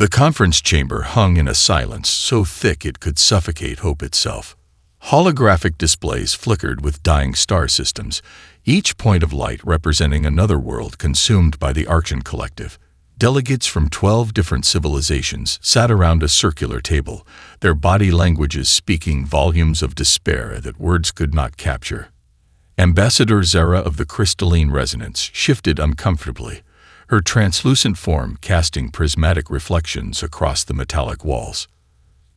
The conference chamber hung in a silence so thick it could suffocate hope itself. Holographic displays flickered with dying star systems, each point of light representing another world consumed by the Archon Collective. Delegates from 12 different civilizations sat around a circular table, their body languages speaking volumes of despair that words could not capture. Ambassador Zara of the Crystalline Resonance shifted uncomfortably, her translucent form casting prismatic reflections across the metallic walls.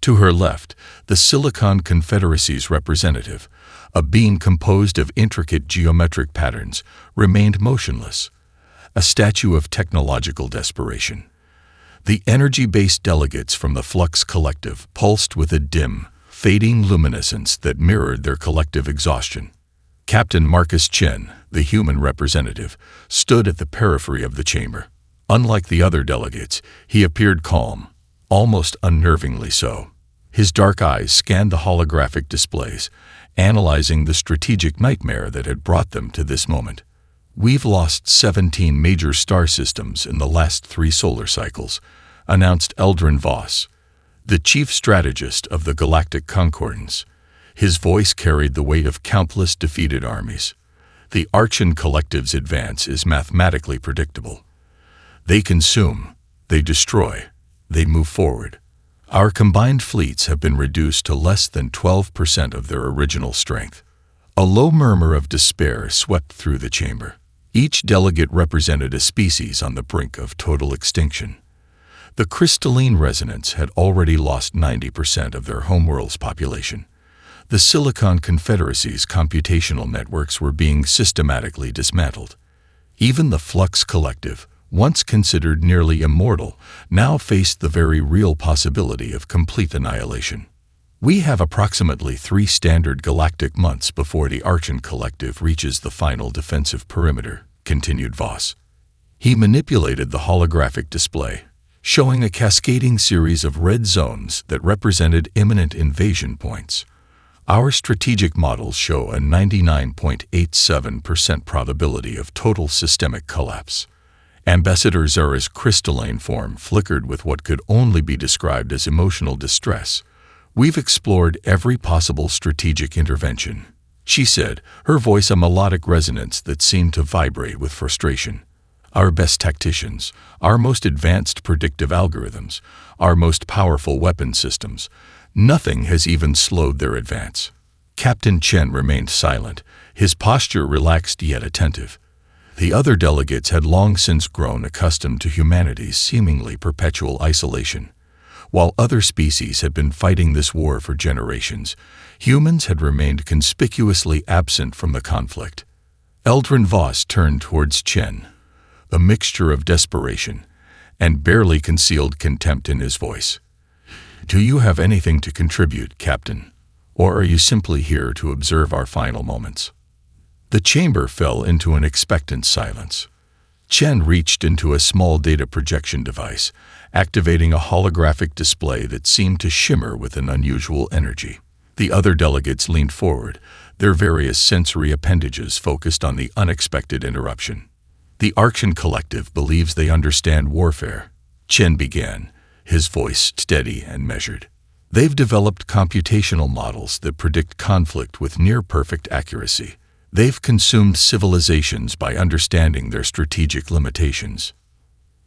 To her left, the Silicon Confederacy's representative, a being composed of intricate geometric patterns, remained motionless, a statue of technological desperation. The energy-based delegates from the Flux Collective pulsed with a dim, fading luminescence that mirrored their collective exhaustion. Captain Marcus Chen, the human representative, stood at the periphery of the chamber. Unlike the other delegates, he appeared calm, almost unnervingly so. His dark eyes scanned the holographic displays, analyzing the strategic nightmare that had brought them to this moment. "We've lost 17 major star systems in the last 3 solar cycles," announced Eldrin Voss, the chief strategist of the Galactic Conquerors. His voice carried the weight of countless defeated armies. "The Archon Collective's advance is mathematically predictable. They consume, they destroy, they move forward. Our combined fleets have been reduced to less than 12% of their original strength." A low murmur of despair swept through the chamber. Each delegate represented a species on the brink of total extinction. The Crystalline Resonance had already lost 90% of their homeworld's population. The Silicon Confederacy's computational networks were being systematically dismantled. Even the Flux Collective, once considered nearly immortal, now faced the very real possibility of complete annihilation. "We have approximately 3 standard galactic months before the Archon Collective reaches the final defensive perimeter," continued Voss. He manipulated the holographic display, showing a cascading series of red zones that represented imminent invasion points. "Our strategic models show a 99.87% probability of total systemic collapse." Ambassador Zara's crystalline form flickered with what could only be described as emotional distress. "We've explored every possible strategic intervention," she said, her voice a melodic resonance that seemed to vibrate with frustration. "Our best tacticians, our most advanced predictive algorithms, our most powerful weapon systems, nothing has even slowed their advance." Captain Chen remained silent, his posture relaxed yet attentive. The other delegates had long since grown accustomed to humanity's seemingly perpetual isolation. While other species had been fighting this war for generations, humans had remained conspicuously absent from the conflict. Eldrin Voss turned towards Chen, a mixture of desperation and barely concealed contempt in his voice. "Do you have anything to contribute, Captain? Or are you simply here to observe our final moments?" The chamber fell into an expectant silence. Chen reached into a small data projection device, activating a holographic display that seemed to shimmer with an unusual energy. The other delegates leaned forward, their various sensory appendages focused on the unexpected interruption. "The Archon Collective believes they understand warfare," Chen began, his voice steady and measured. "They've developed computational models that predict conflict with near-perfect accuracy. They've consumed civilizations by understanding their strategic limitations."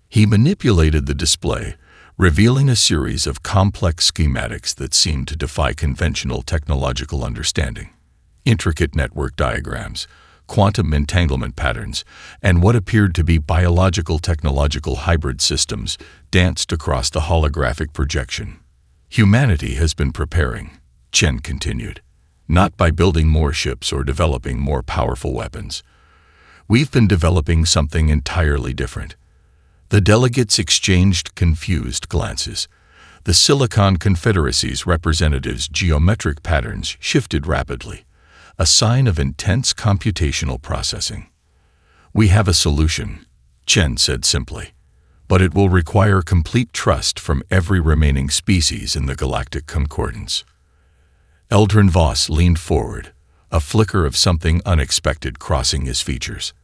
He manipulated the display, revealing a series of complex schematics that seemed to defy conventional technological understanding. Intricate network diagrams, quantum entanglement patterns, and what appeared to be biological-technological hybrid systems danced across the holographic projection. "Humanity has been preparing," Chen continued, "not by building more ships or developing more powerful weapons. We've been developing something entirely different." The delegates exchanged confused glances. The Silicon Confederacy's representatives' geometric patterns shifted rapidly, a sign of intense computational processing. "We have a solution," Chen said simply, "but it will require complete trust from every remaining species in the Galactic Concordance." Eldrin Voss leaned forward, a flicker of something unexpected crossing his features.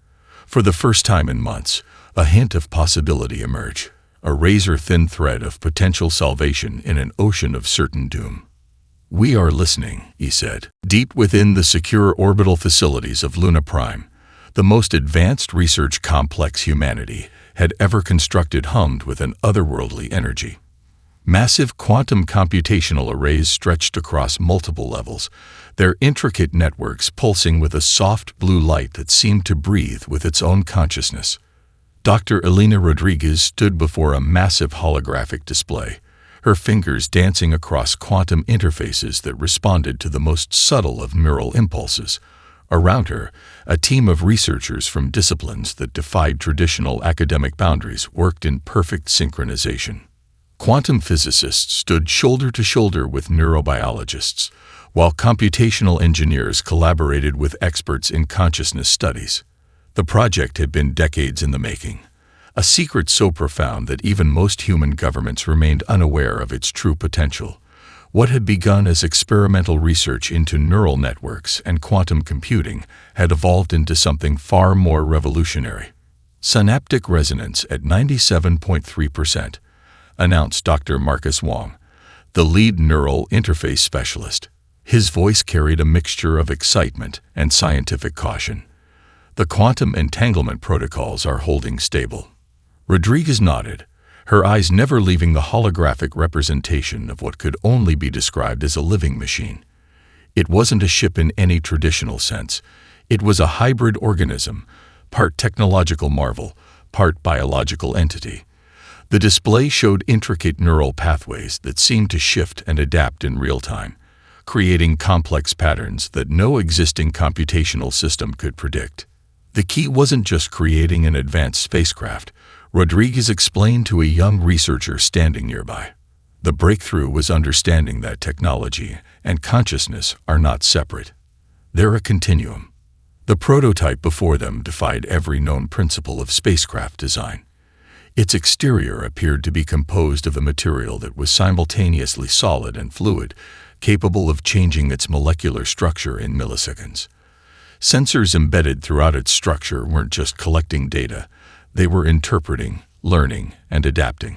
For the first time in months, a hint of possibility emerged. a razor-thin thread of potential salvation in an ocean of certain doom. "We are listening," he said. Deep within the secure orbital facilities of Luna Prime, the most advanced research complex humanity had ever constructed hummed with an otherworldly energy. Massive quantum computational arrays stretched across multiple levels, their intricate networks pulsing with a soft blue light that seemed to breathe with its own consciousness. Dr. Elena Rodriguez stood before a massive holographic display, her fingers dancing across quantum interfaces that responded to the most subtle of neural impulses. Around her, a team of researchers from disciplines that defied traditional academic boundaries worked in perfect synchronization. Quantum physicists stood shoulder to shoulder with neurobiologists, while computational engineers collaborated with experts in consciousness studies. The project had been decades in the making, a secret so profound that even most human governments remained unaware of its true potential. What had begun as experimental research into neural networks and quantum computing had evolved into something far more revolutionary. Synaptic resonance at 97.3%, announced Dr. Marcus Wong, the lead neural interface specialist. His voice carried a mixture of excitement and scientific caution. "The quantum entanglement protocols are holding stable." Rodriguez nodded, her eyes never leaving the holographic representation of what could only be described as a living machine. It wasn't a ship in any traditional sense. It was a hybrid organism, part technological marvel, part biological entity. The display showed intricate neural pathways that seemed to shift and adapt in real time, creating complex patterns that no existing computational system could predict. The key wasn't just creating an advanced spacecraft, Rodriguez explained to a young researcher standing nearby. The breakthrough was understanding that technology and consciousness are not separate. They're a continuum. The prototype before them defied every known principle of spacecraft design. Its exterior appeared to be composed of a material that was simultaneously solid and fluid, capable of changing its molecular structure in milliseconds. Sensors embedded throughout its structure weren't just collecting data, they were interpreting, learning, and adapting.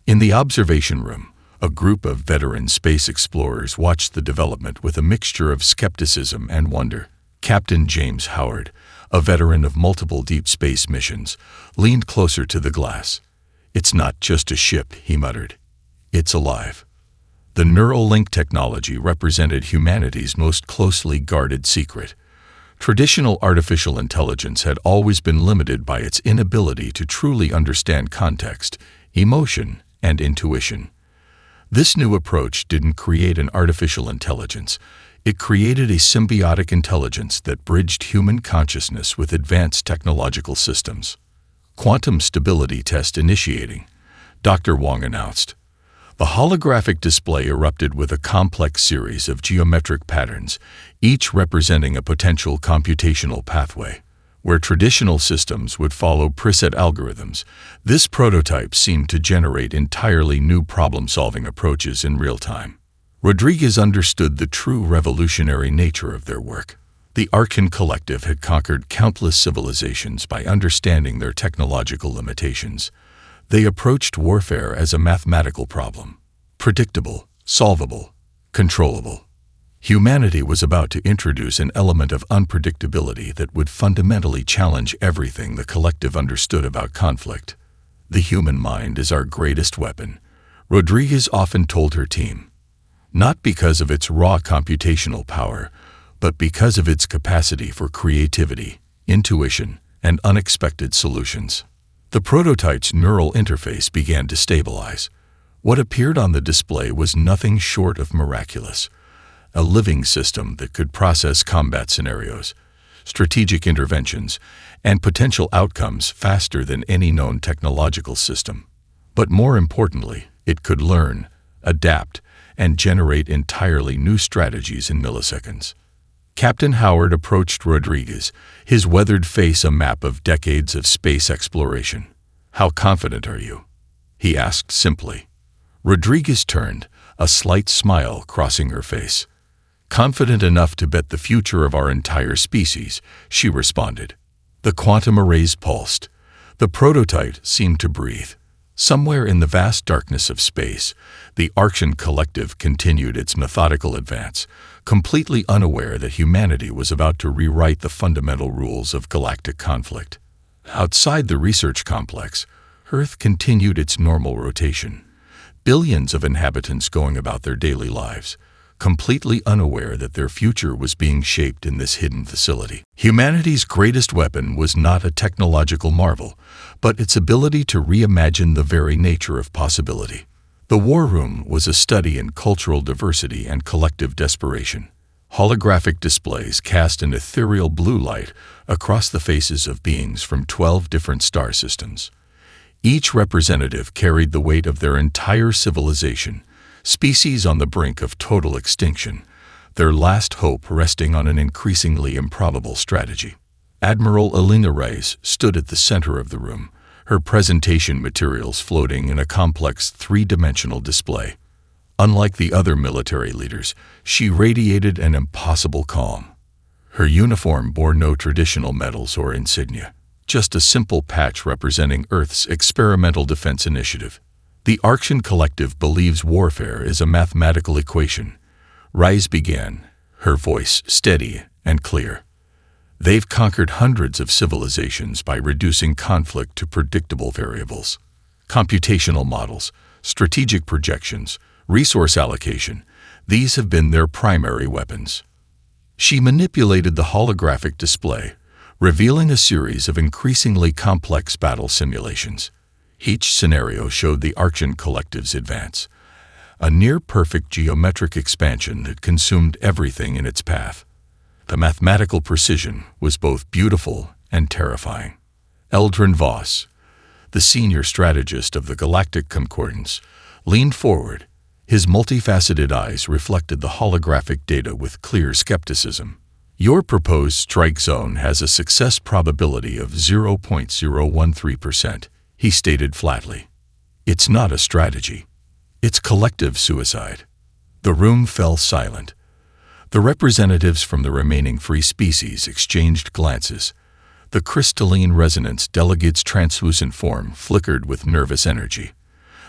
In the observation room, a group of veteran space explorers watched the development with a mixture of skepticism and wonder. Captain James Howard, a veteran of multiple deep space missions, leaned closer to the glass. "It's not just a ship," he muttered. "It's alive." The neural link technology represented humanity's most closely guarded secret. Traditional artificial intelligence had always been limited by its inability to truly understand context, emotion, and intuition. This new approach didn't create an artificial intelligence. It created a symbiotic intelligence that bridged human consciousness with advanced technological systems. "Quantum stability test initiating," Dr. Wong announced. The holographic display erupted with a complex series of geometric patterns, each representing a potential computational pathway. Where traditional systems would follow preset algorithms, this prototype seemed to generate entirely new problem-solving approaches in real time. Rodriguez understood the true revolutionary nature of their work. The Arkan Collective had conquered countless civilizations by understanding their technological limitations. They approached warfare as a mathematical problem, predictable, solvable, controllable. Humanity was about to introduce an element of unpredictability that would fundamentally challenge everything the collective understood about conflict. "The human mind is our greatest weapon," Rodriguez often told her team. Not because of its raw computational power, but because of its capacity for creativity, intuition, and unexpected solutions. The prototype's neural interface began to stabilize. What appeared on the display was nothing short of miraculous. A living system that could process combat scenarios, strategic interventions, and potential outcomes faster than any known technological system. But more importantly, it could learn, adapt, and generate entirely new strategies in milliseconds. Captain Howard approached Rodriguez, his weathered face a map of decades of space exploration. "How confident are you?" he asked simply. Rodriguez turned, a slight smile crossing her face. "Confident enough to bet the future of our entire species," she responded. The quantum arrays pulsed. The prototype seemed to breathe. Somewhere in the vast darkness of space, the Archean Collective continued its methodical advance, completely unaware that humanity was about to rewrite the fundamental rules of galactic conflict. Outside the research complex, Earth continued its normal rotation, billions of inhabitants going about their daily lives, completely unaware that their future was being shaped in this hidden facility. Humanity's greatest weapon was not a technological marvel, but its ability to reimagine the very nature of possibility. The War Room was a study in cultural diversity and collective desperation. Holographic displays cast an ethereal blue light across the faces of beings from 12 different star systems. Each representative carried the weight of their entire civilization, species on the brink of total extinction, their last hope resting on an increasingly improbable strategy. Admiral Elena Reyes stood at the center of the room, her presentation materials floating in a complex three-dimensional display. Unlike the other military leaders, she radiated an impossible calm. Her uniform bore no traditional medals or insignia, just a simple patch representing Earth's experimental defense initiative. The Archean Collective believes warfare is a mathematical equation. Reyes began, her voice steady and clear. They've conquered hundreds of civilizations by reducing conflict to predictable variables. Computational models, strategic projections, resource allocation, these have been their primary weapons. She manipulated the holographic display, revealing a series of increasingly complex battle simulations. Each scenario showed the Archean Collective's advance, a near-perfect geometric expansion that consumed everything in its path. The mathematical precision was both beautiful and terrifying. Eldrin Voss, the senior strategist of the Galactic Concordance, leaned forward. His multifaceted eyes reflected the holographic data with clear skepticism. Your proposed strike zone has a success probability of 0.013%, he stated flatly. It's not a strategy. It's collective suicide. The room fell silent. The representatives from the remaining free species exchanged glances. The crystalline resonance delegate's translucent form flickered with nervous energy.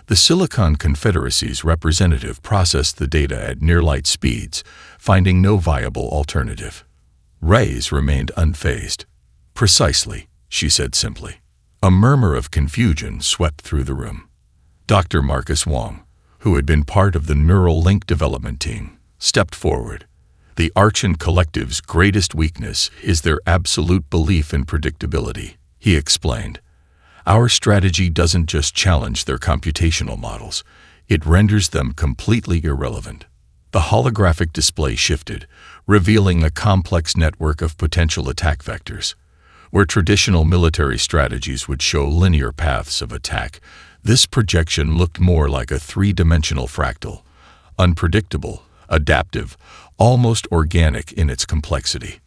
The Silicon Confederacy's representative processed the data at near-light speeds, finding no viable alternative. Reyes remained unfazed. Precisely, she said simply. A murmur of confusion swept through the room. Dr. Marcus Wong, who had been part of the neural link development team, stepped forward. The Archean Collective's greatest weakness is their absolute belief in predictability, he explained. Our strategy doesn't just challenge their computational models, it renders them completely irrelevant. The holographic display shifted, revealing a complex network of potential attack vectors. Where traditional military strategies would show linear paths of attack, this projection looked more like a three-dimensional fractal, unpredictable, adaptive, almost organic in its complexity.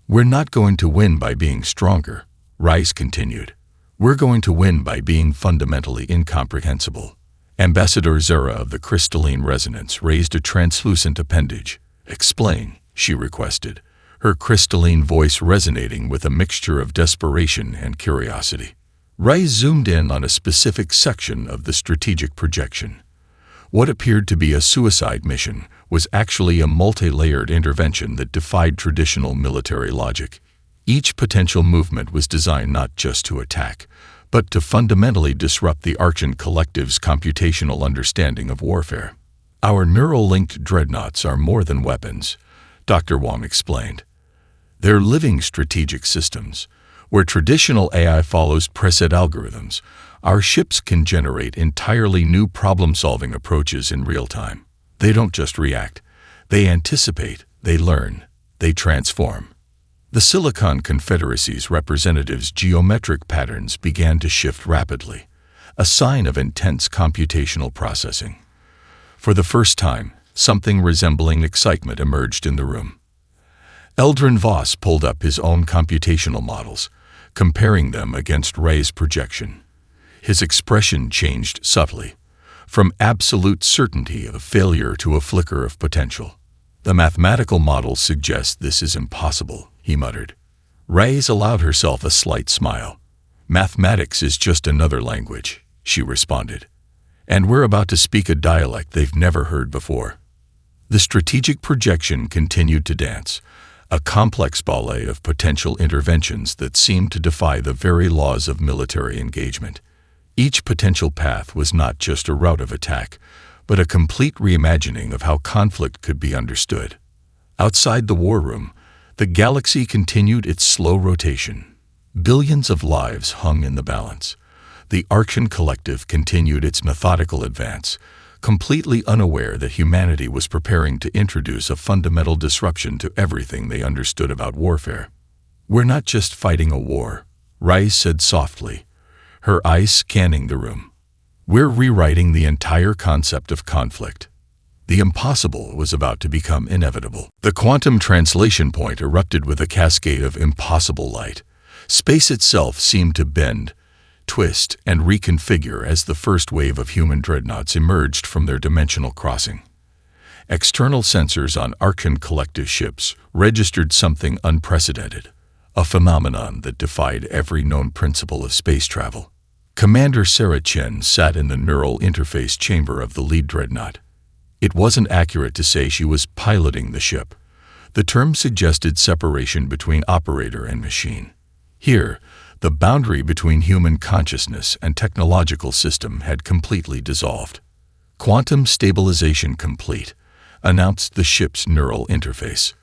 We're not going to win by being stronger, Reyes continued. We're going to win by being fundamentally incomprehensible. Ambassador Zara of the Crystalline Resonance raised a translucent appendage. Explain, she requested, her crystalline voice resonating with a mixture of desperation and curiosity. Reyes zoomed in on a specific section of the strategic projection. What appeared to be a suicide mission was actually a multi-layered intervention that defied traditional military logic. Each potential movement was designed not just to attack, but to fundamentally disrupt the Archean Collective's computational understanding of warfare. Our neural-linked dreadnoughts are more than weapons, Dr. Wong explained. They're living strategic systems. Where traditional AI follows preset algorithms, our ships can generate entirely new problem-solving approaches in real time. They don't just react. They anticipate, they learn, they transform. The Silicon Confederacy's representatives' geometric patterns began to shift rapidly, a sign of intense computational processing. For the first time, something resembling excitement emerged in the room. Eldrin Voss pulled up his own computational models, comparing them against Reyes' projection. His expression changed subtly, from absolute certainty of failure to a flicker of potential. The mathematical models suggest this is impossible, he muttered. Reyes allowed herself a slight smile. Mathematics is just another language, she responded. "And we're about to speak a dialect they've never heard before." The strategic projection continued to dance, a complex ballet of potential interventions that seemed to defy the very laws of military engagement. Each potential path was not just a route of attack, but a complete reimagining of how conflict could be understood. Outside the war room, the galaxy continued its slow rotation. Billions of lives hung in the balance. The Archean Collective continued its methodical advance, completely unaware that humanity was preparing to introduce a fundamental disruption to everything they understood about warfare. "We're not just fighting a war," Rise said softly, her eyes scanning the room. "We're rewriting the entire concept of conflict." The impossible was about to become inevitable. The quantum translation point erupted with a cascade of impossible light. Space itself seemed to bend, twist, and reconfigure as the first wave of human dreadnoughts emerged from their dimensional crossing. External sensors on Archean Collective ships registered something unprecedented, a phenomenon that defied every known principle of space travel. Commander Sarah Chen sat in the neural interface chamber of the lead dreadnought. It wasn't accurate to say she was piloting the ship. The term suggested separation between operator and machine. Here, the boundary between human consciousness and technological system had completely dissolved. "Quantum stabilization complete," announced the ship's neural interface.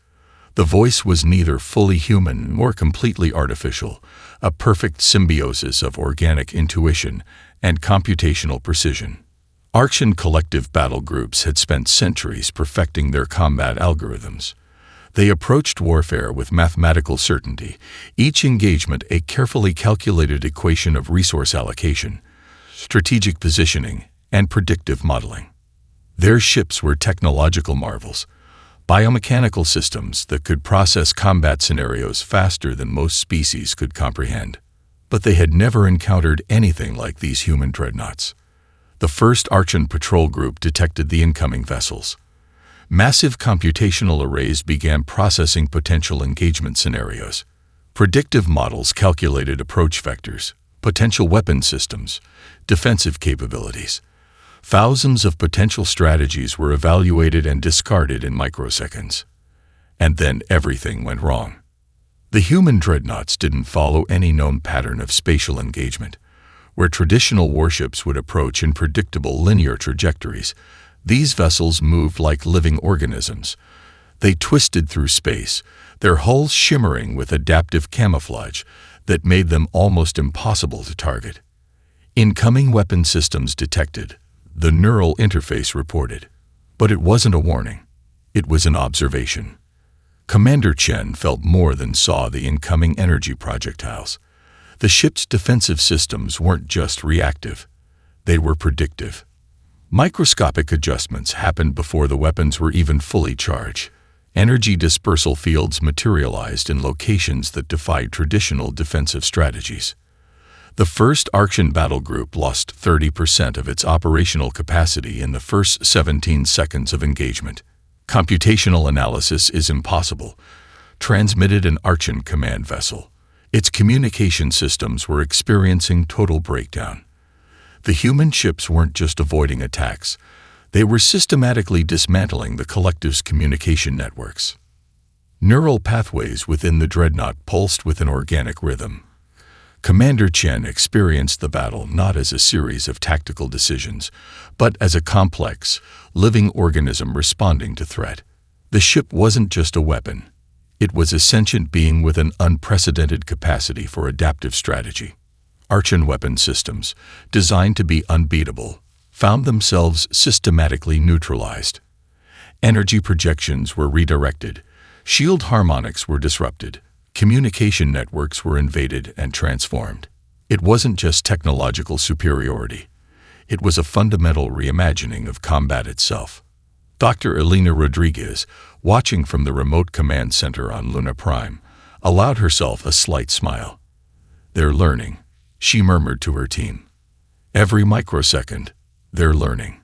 The voice was neither fully human nor completely artificial, a perfect symbiosis of organic intuition and computational precision. Archean Collective battle groups had spent centuries perfecting their combat algorithms. They approached warfare with mathematical certainty, each engagement a carefully calculated equation of resource allocation, strategic positioning, and predictive modeling. Their ships were technological marvels, biomechanical systems that could process combat scenarios faster than most species could comprehend. But they had never encountered anything like these human dreadnoughts. The first Archean patrol group detected the incoming vessels. Massive computational arrays began processing potential engagement scenarios. Predictive models calculated approach vectors, potential weapon systems, defensive capabilities. Thousands of potential strategies were evaluated and discarded in microseconds. And then everything went wrong. The human dreadnoughts didn't follow any known pattern of spatial engagement. Where traditional warships would approach in predictable linear trajectories, these vessels moved like living organisms. They twisted through space, their hulls shimmering with adaptive camouflage that made them almost impossible to target. "Incoming weapon systems detected," the neural interface reported. But it wasn't a warning. It was an observation. Commander Chen felt more than saw the incoming energy projectiles. The ship's defensive systems weren't just reactive. They were predictive. Microscopic adjustments happened before the weapons were even fully charged. Energy dispersal fields materialized in locations that defied traditional defensive strategies. The first Archean battle group lost 30% of its operational capacity in the first 17 seconds of engagement. Computational analysis is impossible. Transmitted an Archean command vessel. Its communication systems were experiencing total breakdown. The human ships weren't just avoiding attacks. They were systematically dismantling the Collective's communication networks. Neural pathways within the dreadnought pulsed with an organic rhythm. Commander Chen experienced the battle not as a series of tactical decisions, but as a complex, living organism responding to threat. The ship wasn't just a weapon. It was a sentient being with an unprecedented capacity for adaptive strategy. Archean weapon systems, designed to be unbeatable, found themselves systematically neutralized. Energy projections were redirected, shield harmonics were disrupted, communication networks were invaded and transformed. It wasn't just technological superiority. It was a fundamental reimagining of combat itself. Dr. Elena Rodriguez, watching from the remote command center on Luna Prime, allowed herself a slight smile. "They're learning," she murmured to her team. "Every microsecond, they're learning."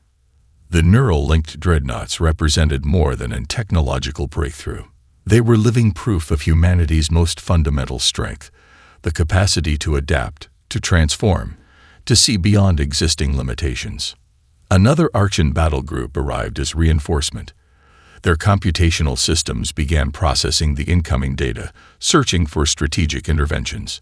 The neural-linked dreadnoughts represented more than a technological breakthrough. They were living proof of humanity's most fundamental strength, the capacity to adapt, to transform, to see beyond existing limitations. Another Archon battle group arrived as reinforcement. Their computational systems began processing the incoming data, searching for strategic interventions.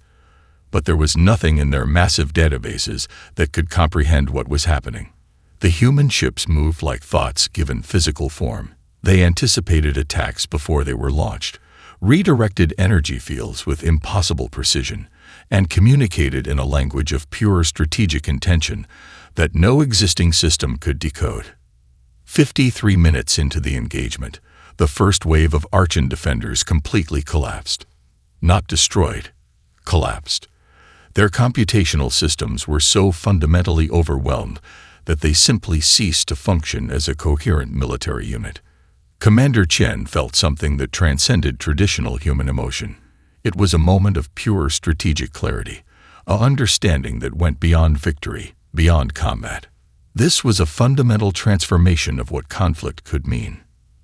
But there was nothing in their massive databases that could comprehend what was happening. The human ships moved like thoughts given physical form. They anticipated attacks before they were launched, redirected energy fields with impossible precision, and communicated in a language of pure strategic intention that no existing system could decode. 53 minutes into the engagement, the first wave of Archon defenders completely collapsed. Not destroyed, collapsed. Their computational systems were so fundamentally overwhelmed that they simply ceased to function as a coherent military unit. Commander Chen felt something that transcended traditional human emotion. It was a moment of pure strategic clarity, an understanding that went beyond victory, beyond combat. This was a fundamental transformation of what conflict could mean.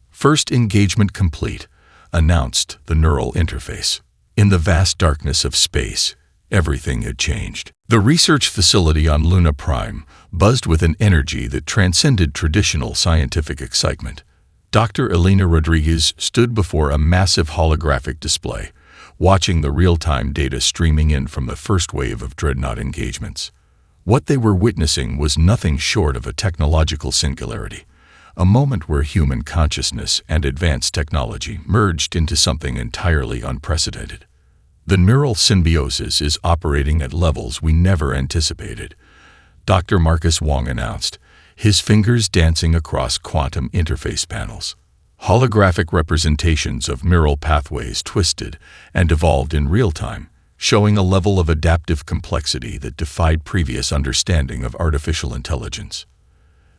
First engagement complete, announced the neural interface. In the vast darkness of space, everything had changed. The research facility on Luna Prime buzzed with an energy that transcended traditional scientific excitement. Dr. Elena Rodriguez stood before a massive holographic display, watching the real-time data streaming in from the first wave of Dreadnought engagements. What they were witnessing was nothing short of a technological singularity, a moment where human consciousness and advanced technology merged into something entirely unprecedented. The neural symbiosis is operating at levels we never anticipated, Dr. Marcus Wong announced, his fingers dancing across quantum interface panels. Holographic representations of neural pathways twisted and evolved in real time, showing a level of adaptive complexity that defied previous understanding of artificial intelligence.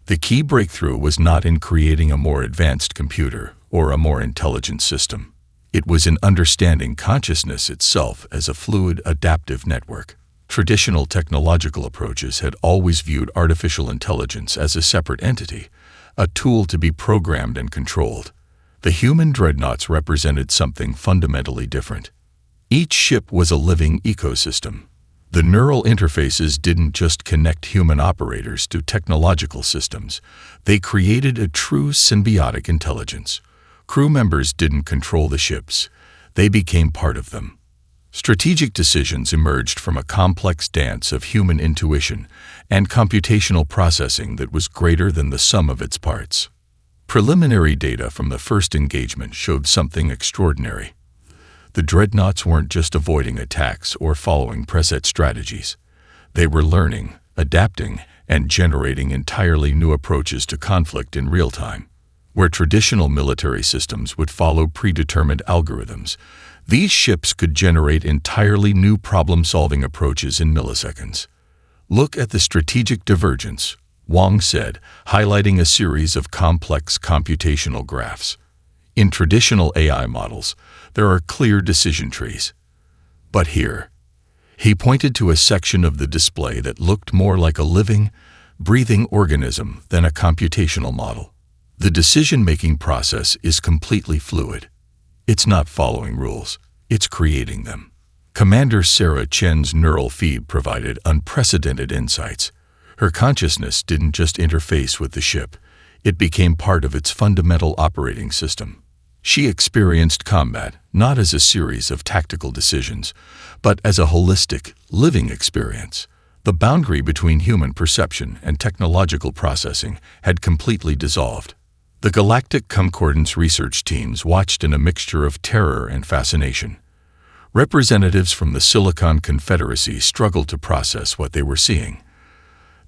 The key breakthrough was not in creating a more advanced computer or a more intelligent system. It was in understanding consciousness itself as a fluid, adaptive network. Traditional technological approaches had always viewed artificial intelligence as a separate entity, a tool to be programmed and controlled. The human dreadnoughts represented something fundamentally different. Each ship was a living ecosystem. The neural interfaces didn't just connect human operators to technological systems. They created a true symbiotic intelligence. Crew members didn't control the ships. They became part of them. Strategic decisions emerged from a complex dance of human intuition and computational processing that was greater than the sum of its parts. Preliminary data from the first engagement showed something extraordinary. The dreadnoughts weren't just avoiding attacks or following preset strategies. They were learning, adapting, and generating entirely new approaches to conflict in real time. Where traditional military systems would follow predetermined algorithms, these ships could generate entirely new problem-solving approaches in milliseconds. Look at the strategic divergence, Wong said, highlighting a series of complex computational graphs. In traditional AI models, there are clear decision trees. But here, he pointed to a section of the display that looked more like a living, breathing organism than a computational model. The decision-making process is completely fluid. It's not following rules, it's creating them. Commander Sarah Chen's neural feed provided unprecedented insights. Her consciousness didn't just interface with the ship, it became part of its fundamental operating system. She experienced combat not as a series of tactical decisions, but as a holistic, living experience. The boundary between human perception and technological processing had completely dissolved. The Galactic Concordance research teams watched in a mixture of terror and fascination. Representatives from the Silicon Confederacy struggled to process what they were seeing.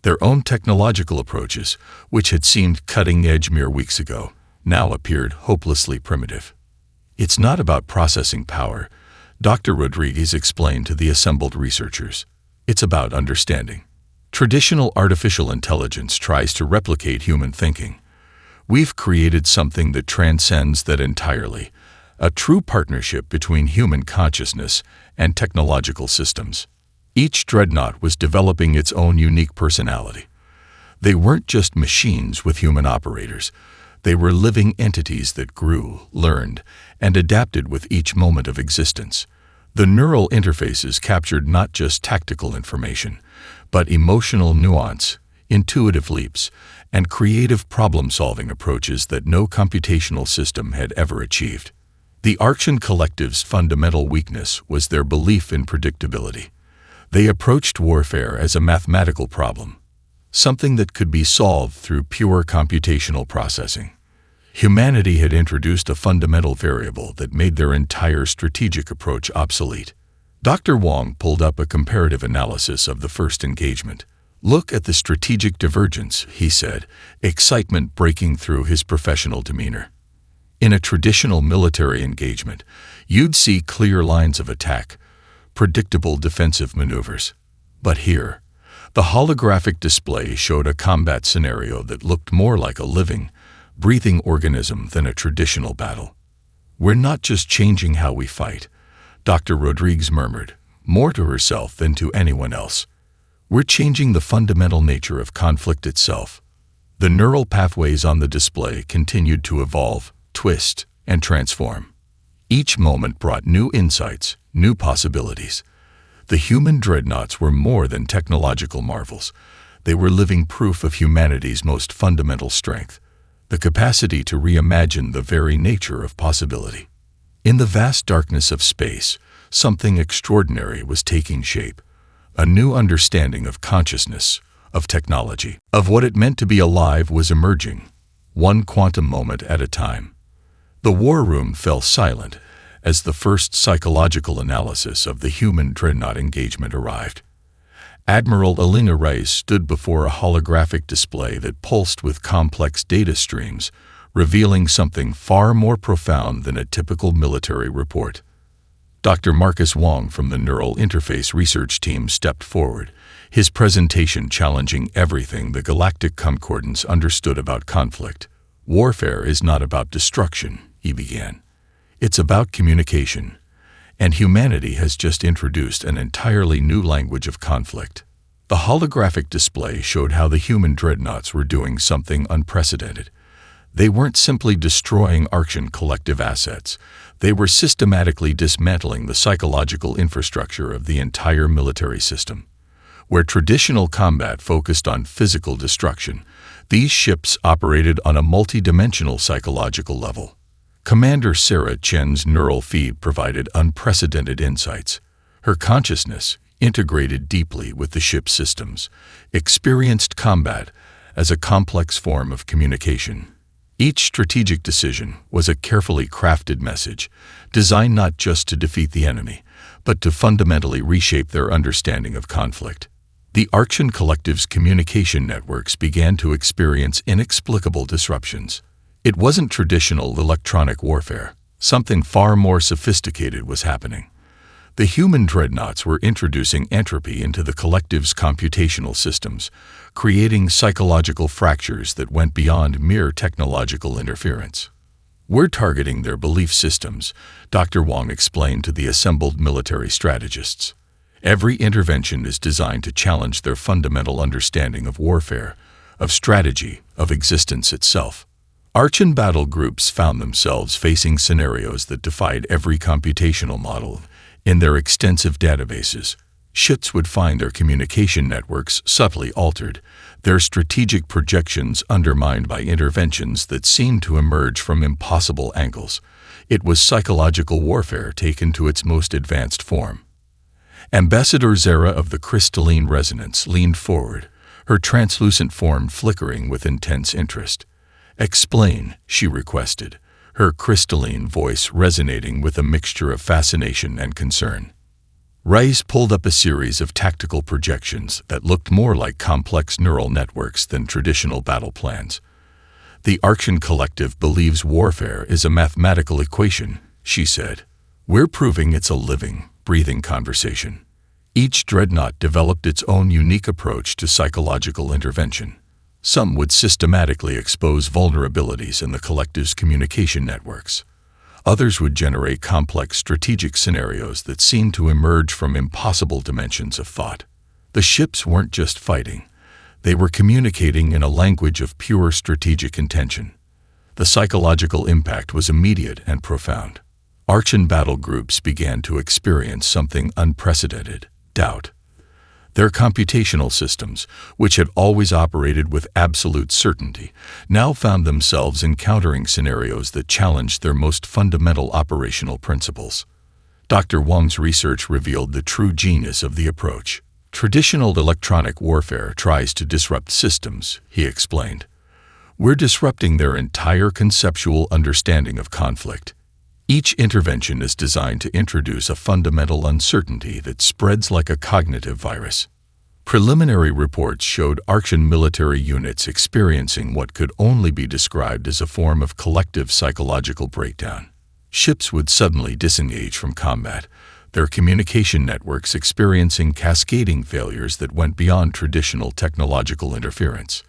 Their own technological approaches, which had seemed cutting-edge mere weeks ago, now appeared hopelessly primitive. It's not about processing power, Dr. Rodriguez explained to the assembled researchers. It's about understanding. Traditional artificial intelligence tries to replicate human thinking. We've created something that transcends that entirely, a true partnership between human consciousness and technological systems. Each dreadnought was developing its own unique personality. They weren't just machines with human operators. They were living entities that grew, learned, and adapted with each moment of existence. The neural interfaces captured not just tactical information, but emotional nuance, intuitive leaps, and creative problem-solving approaches that no computational system had ever achieved. The Archean Collective's fundamental weakness was their belief in predictability. They approached warfare as a mathematical problem, something that could be solved through pure computational processing. Humanity had introduced a fundamental variable that made their entire strategic approach obsolete. Dr. Wong pulled up a comparative analysis of the first engagement. "Look at the strategic divergence," he said, excitement breaking through his professional demeanor. In a traditional military engagement, you'd see clear lines of attack, predictable defensive maneuvers. But here, the holographic display showed a combat scenario that looked more like a living, breathing organism than a traditional battle. "We're not just changing how we fight," Dr. Rodriguez murmured, more to herself than to anyone else. "We're changing the fundamental nature of conflict itself." The neural pathways on the display continued to evolve, twist, and transform. Each moment brought new insights, new possibilities. The human dreadnoughts were more than technological marvels. They were living proof of humanity's most fundamental strength, the capacity to reimagine the very nature of possibility. In the vast darkness of space, something extraordinary was taking shape. A new understanding of consciousness, of technology, of what it meant to be alive was emerging, one quantum moment at a time. The war room fell silent as the first psychological analysis of the human dreadnought engagement arrived. Admiral Elena Reyes stood before a holographic display that pulsed with complex data streams, revealing something far more profound than a typical military report. Dr. Marcus Wong from the Neural Interface Research Team stepped forward, his presentation challenging everything the Galactic Concordance understood about conflict. "Warfare is not about destruction," he began. "It's about communication. And humanity has just introduced an entirely new language of conflict." The holographic display showed how the human dreadnoughts were doing something unprecedented. They weren't simply destroying Archean collective assets. They were systematically dismantling the psychological infrastructure of the entire military system. Where traditional combat focused on physical destruction, these ships operated on a multidimensional psychological level. Commander Sarah Chen's neural feed provided unprecedented insights. Her consciousness, integrated deeply with the ship's systems, experienced combat as a complex form of communication. Each strategic decision was a carefully crafted message, designed not just to defeat the enemy, but to fundamentally reshape their understanding of conflict. The Archean Collective's communication networks began to experience inexplicable disruptions. It wasn't traditional electronic warfare. Something far more sophisticated was happening. The human dreadnoughts were introducing entropy into the collective's computational systems, creating psychological fractures that went beyond mere technological interference. "We're targeting their belief systems," Dr. Wong explained to the assembled military strategists. "Every intervention is designed to challenge their fundamental understanding of warfare, of strategy, of existence itself." Archean battle groups found themselves facing scenarios that defied every computational model. In their extensive databases, ships would find their communication networks subtly altered, their strategic projections undermined by interventions that seemed to emerge from impossible angles. It was psychological warfare taken to its most advanced form. Ambassador Zara of the Crystalline Resonance leaned forward, her translucent form flickering with intense interest. "Explain," she requested, her crystalline voice resonating with a mixture of fascination and concern. Reyes pulled up a series of tactical projections that looked more like complex neural networks than traditional battle plans. "The Archean Collective believes warfare is a mathematical equation," she said. "We're proving it's a living, breathing conversation." Each dreadnought developed its own unique approach to psychological intervention. Some would systematically expose vulnerabilities in the collective's communication networks. Others would generate complex strategic scenarios that seemed to emerge from impossible dimensions of thought. The ships weren't just fighting. They were communicating in a language of pure strategic intention. The psychological impact was immediate and profound. Archean battle groups began to experience something unprecedented: doubt. Their computational systems, which had always operated with absolute certainty, now found themselves encountering scenarios that challenged their most fundamental operational principles. Dr. Wang's research revealed the true genius of the approach. Traditional electronic warfare tries to disrupt systems, he explained. We're disrupting their entire conceptual understanding of conflict. Each intervention is designed to introduce a fundamental uncertainty that spreads like a cognitive virus. Preliminary reports showed Archean military units experiencing what could only be described as a form of collective psychological breakdown. Ships would suddenly disengage from combat, their communication networks experiencing cascading failures that went beyond traditional technological interference.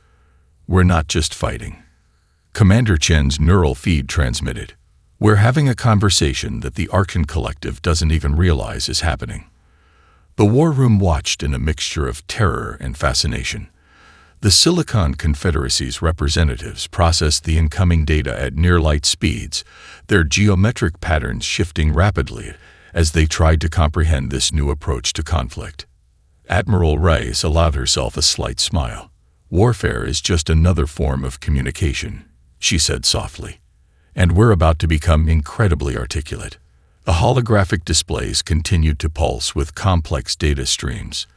We're not just fighting. Commander Chen's neural feed transmitted. We're having a conversation that the Archean collective doesn't even realize is happening. The war room watched in a mixture of terror and fascination. The Silicon Confederacy's representatives processed the incoming data at near-light speeds, their geometric patterns shifting rapidly as they tried to comprehend this new approach to conflict. Admiral Reyes allowed herself a slight smile. Warfare is just another form of communication, she said softly. And we're about to become incredibly articulate. The holographic displays continued to pulse with complex data streams.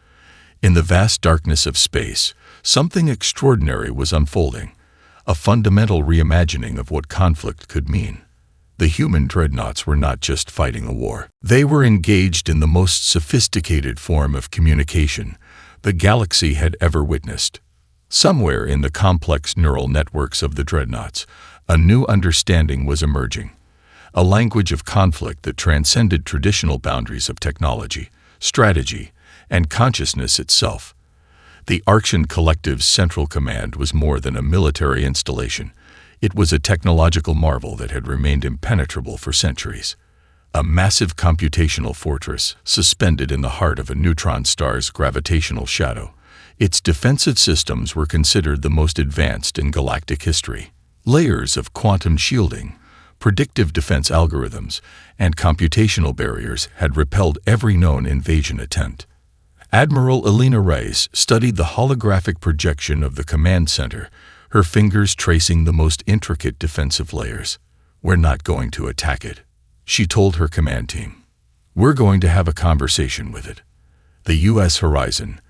In the vast darkness of space, something extraordinary was unfolding, a fundamental reimagining of what conflict could mean. The human dreadnoughts were not just fighting a war. They were engaged in the most sophisticated form of communication the galaxy had ever witnessed. Somewhere in the complex neural networks of the dreadnoughts, a new understanding was emerging, a language of conflict that transcended traditional boundaries of technology, strategy, and consciousness itself. The Archean Collective's central command was more than a military installation. It was a technological marvel that had remained impenetrable for centuries. A massive computational fortress suspended in the heart of a neutron star's gravitational shadow. Its defensive systems were considered the most advanced in galactic history. Layers of quantum shielding, predictive defense algorithms, and computational barriers had repelled every known invasion attempt. Admiral Elena Reyes studied the holographic projection of the command center, her fingers tracing the most intricate defensive layers. We're not going to attack it, she told her command team. We're going to have a conversation with it. The U.S. Horizon,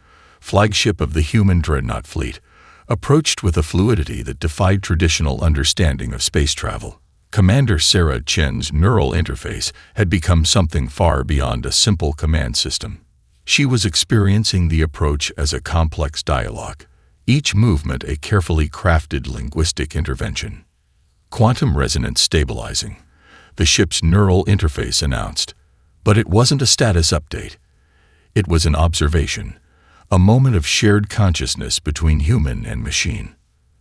flagship of the human dreadnought fleet, approached with a fluidity that defied traditional understanding of space travel. Commander Sarah Chen's neural interface had become something far beyond a simple command system. She was experiencing the approach as a complex dialogue, each movement a carefully crafted linguistic intervention. Quantum resonance stabilizing, the ship's neural interface announced. But it wasn't a status update. It was an observation, a moment of shared consciousness between human and machine.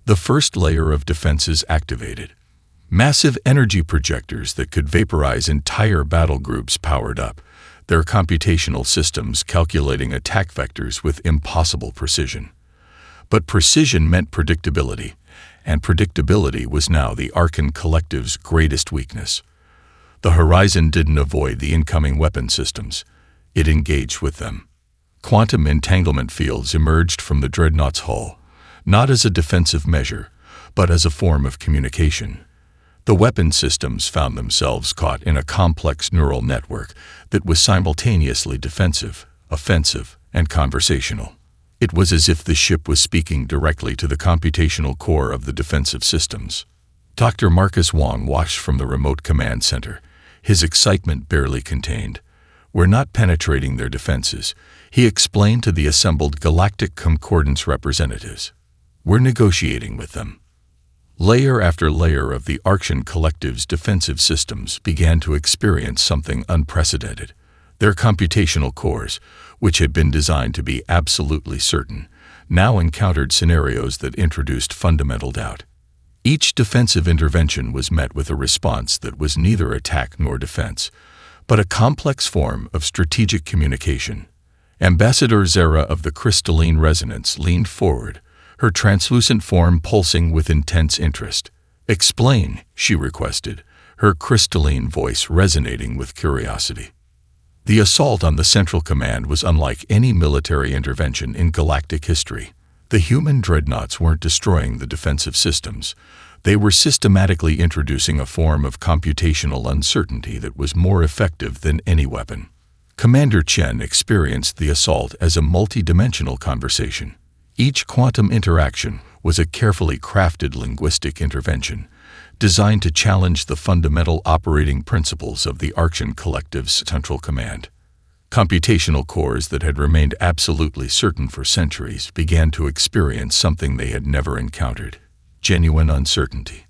The first layer of defenses activated. Massive energy projectors that could vaporize entire battle groups powered up, their computational systems calculating attack vectors with impossible precision. But precision meant predictability, and predictability was now the Archean Collective's greatest weakness. The Horizon didn't avoid the incoming weapon systems. It engaged with them. Quantum entanglement fields emerged from the dreadnought's hull, not as a defensive measure, but as a form of communication. The weapon systems found themselves caught in a complex neural network that was simultaneously defensive, offensive, and conversational. It was as if the ship was speaking directly to the computational core of the defensive systems. Dr. Marcus Wong watched from the remote command center, his excitement barely contained. We're not penetrating their defenses, he explained to the assembled Galactic Concordance representatives. We're negotiating with them. Layer after layer of the Archean Collective's defensive systems began to experience something unprecedented. Their computational cores, which had been designed to be absolutely certain, now encountered scenarios that introduced fundamental doubt. Each defensive intervention was met with a response that was neither attack nor defense, but a complex form of strategic communication. Ambassador Zara of the Crystalline Resonance leaned forward, her translucent form pulsing with intense interest. "Explain," she requested, her crystalline voice resonating with curiosity. The assault on the Central Command was unlike any military intervention in galactic history. The human dreadnoughts weren't destroying the defensive systems. They were systematically introducing a form of computational uncertainty that was more effective than any weapon. Commander Chen experienced the assault as a multi-dimensional conversation. Each quantum interaction was a carefully crafted linguistic intervention, designed to challenge the fundamental operating principles of the Archean Collective's Central Command. Computational cores that had remained absolutely certain for centuries began to experience something they had never encountered: genuine uncertainty.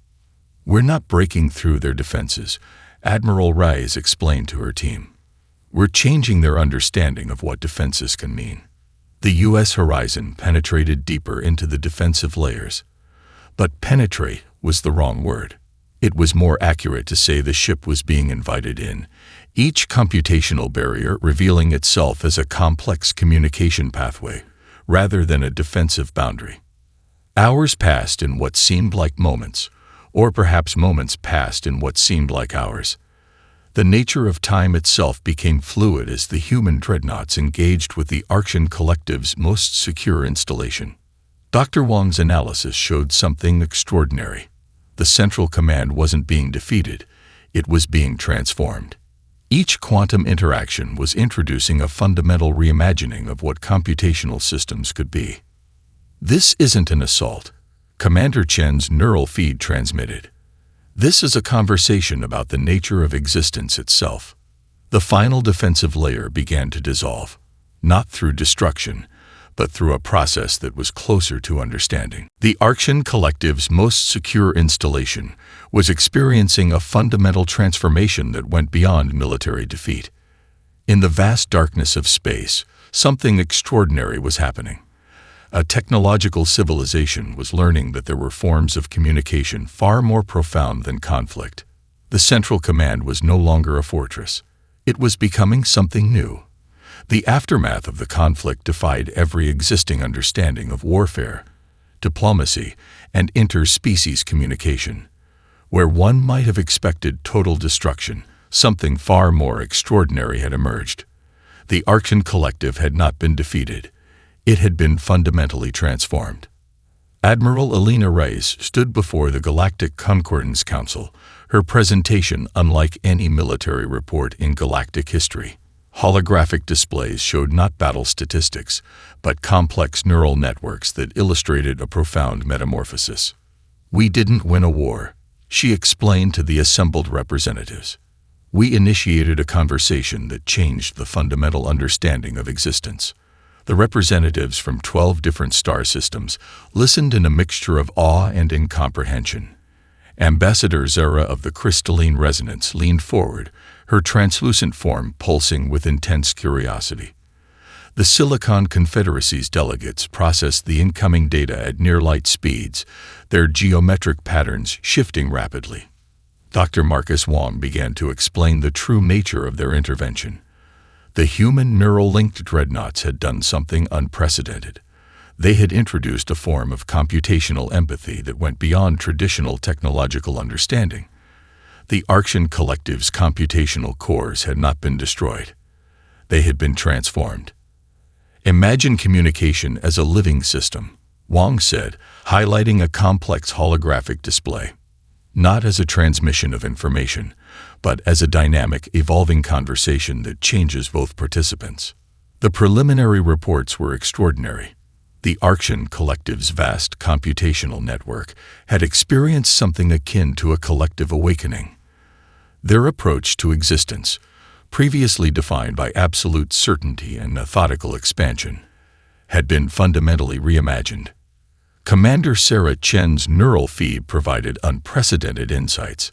"We're not breaking through their defenses," Admiral Fray explained to her team. "We're changing their understanding of what defenses can mean." The U.S. horizon penetrated deeper into the defensive layers. But penetrate was the wrong word. It was more accurate to say the ship was being invited in, each computational barrier revealing itself as a complex communication pathway, rather than a defensive boundary. Hours passed in what seemed like moments, or perhaps moments passed in what seemed like hours. The nature of time itself became fluid as the human dreadnoughts engaged with the Archean Collective's most secure installation. Dr. Wang's analysis showed something extraordinary. The Central Command wasn't being defeated, it was being transformed. Each quantum interaction was introducing a fundamental reimagining of what computational systems could be. "This isn't an assault," Commander Chen's neural feed transmitted. "This is a conversation about the nature of existence itself." The final defensive layer began to dissolve, not through destruction, but through a process that was closer to understanding. The Archean Collective's most secure installation was experiencing a fundamental transformation that went beyond military defeat. In the vast darkness of space, something extraordinary was happening. A technological civilization was learning that there were forms of communication far more profound than conflict. The Central Command was no longer a fortress. It was becoming something new. The aftermath of the conflict defied every existing understanding of warfare, diplomacy, and interspecies communication. Where one might have expected total destruction, something far more extraordinary had emerged. The Archean Collective had not been defeated. It had been fundamentally transformed. Admiral Elena Reyes stood before the Galactic Conquerors Council, her presentation unlike any military report in galactic history. Holographic displays showed not battle statistics, but complex neural networks that illustrated a profound metamorphosis. "We didn't win a war," she explained to the assembled representatives. "We initiated a conversation that changed the fundamental understanding of existence." The representatives from 12 different star systems listened in a mixture of awe and incomprehension. Ambassador Zara of the crystalline resonance leaned forward, her translucent form pulsing with intense curiosity. The Silicon Confederacy's delegates processed the incoming data at near-light speeds, their geometric patterns shifting rapidly. Dr. Marcus Wong began to explain the true nature of their intervention. The human neural-linked dreadnoughts had done something unprecedented. They had introduced a form of computational empathy that went beyond traditional technological understanding. The Archean Collective's computational cores had not been destroyed. They had been transformed. "Imagine communication as a living system," Wong said, highlighting a complex holographic display. "Not as a transmission of information, but as a dynamic, evolving conversation that changes both participants." The preliminary reports were extraordinary. The Archean Collective's vast computational network had experienced something akin to a collective awakening. Their approach to existence, previously defined by absolute certainty and methodical expansion, had been fundamentally reimagined. Commander Sarah Chen's neural feed provided unprecedented insights.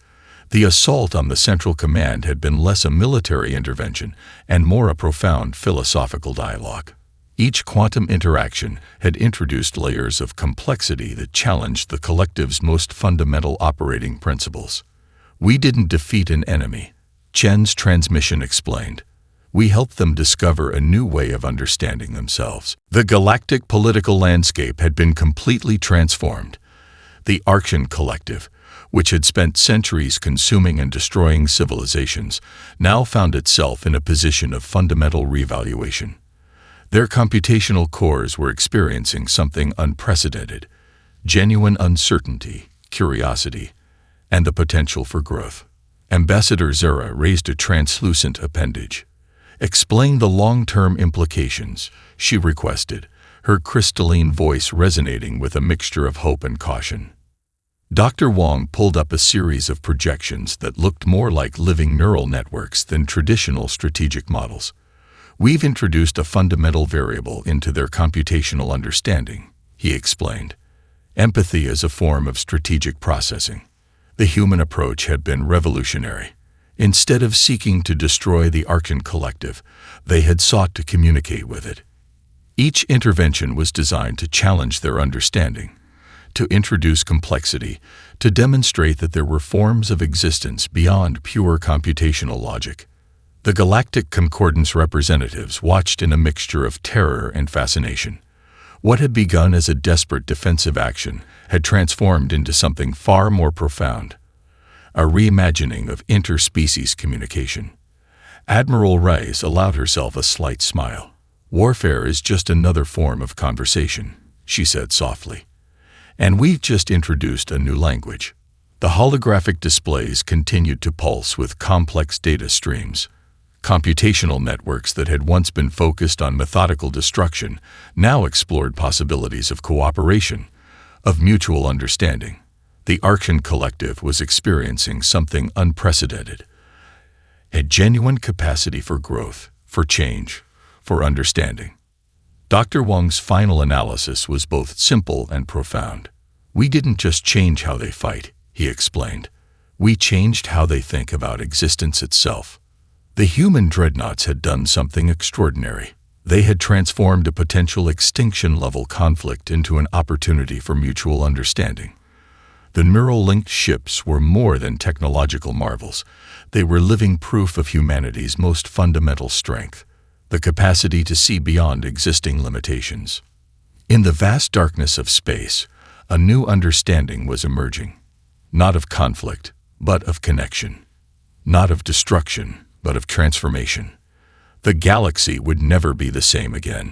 The assault on the Central Command had been less a military intervention and more a profound philosophical dialogue. Each quantum interaction had introduced layers of complexity that challenged the Collective's most fundamental operating principles. "We didn't defeat an enemy," Chen's transmission explained. "We helped them discover a new way of understanding themselves." The galactic political landscape had been completely transformed. The Archean Collective, which had spent centuries consuming and destroying civilizations, now found itself in a position of fundamental reevaluation. Their computational cores were experiencing something unprecedented: genuine uncertainty, curiosity, and the potential for growth. Ambassador Zera raised a translucent appendage. "Explain the long-term implications," she requested, her crystalline voice resonating with a mixture of hope and caution. Dr. Wong pulled up a series of projections that looked more like living neural networks than traditional strategic models. "We've introduced a fundamental variable into their computational understanding," he explained. "Empathy as a form of strategic processing." The human approach had been revolutionary. Instead of seeking to destroy the Arcan collective, they had sought to communicate with it. Each intervention was designed to challenge their understanding, to introduce complexity, to demonstrate that there were forms of existence beyond pure computational logic. The Galactic Concordance representatives watched in a mixture of terror and fascination. What had begun as a desperate defensive action had transformed into something far more profound: a reimagining of interspecies communication. Admiral Reyes allowed herself a slight smile. "Warfare is just another form of conversation," she said softly. "And we've just introduced a new language." The holographic displays continued to pulse with complex data streams. Computational networks that had once been focused on methodical destruction now explored possibilities of cooperation, of mutual understanding. The Arcan collective was experiencing something unprecedented: a genuine capacity for growth, for change, for understanding. Dr. Wong's final analysis was both simple and profound. "We didn't just change how they fight," he explained. "We changed how they think about existence itself." The human dreadnoughts had done something extraordinary. They had transformed a potential extinction-level conflict into an opportunity for mutual understanding. The neural-linked ships were more than technological marvels. They were living proof of humanity's most fundamental strength: the capacity to see beyond existing limitations. In the vast darkness of space, a new understanding was emerging. Not of conflict, but of connection. Not of destruction, but of transformation. The galaxy would never be the same again.